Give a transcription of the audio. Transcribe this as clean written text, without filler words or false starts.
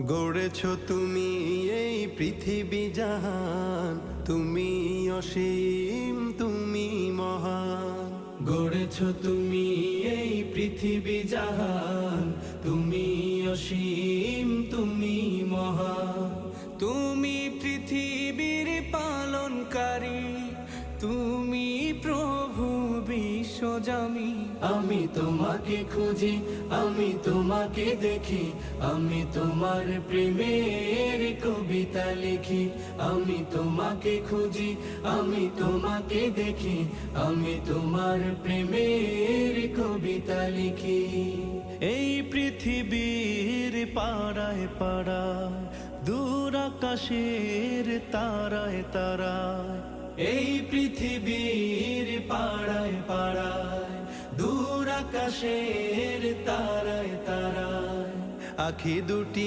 গড়েছ তুমি এই পৃথিবী জাহান, তুমি অসীম তুমি মহান। গড়েছ তুমি এই পৃথিবী জাহান, তুমি অসীম তুমি মহান। তুমি পৃথিবীর পালনকারী, তুমি প্রভু বিশ্বজামি। আমি তোমাকে খুঁজি, আমি তোমাকে দেখি, আমি তোমার প্রেমের কবিতা লিখি। আমি তোমাকে খুঁজি, আমি তোমাকে দেখি, আমি তোমার প্রেমের কবিতা লিখি। এই পৃথিবীর পাড়ায় পাড়ায়, দূর আকাশের তারায় তারায়। এই পৃথিবীর পাড়ায় পাড়ায়, দূর আকাশের তারায় তারায়। আখি দুটি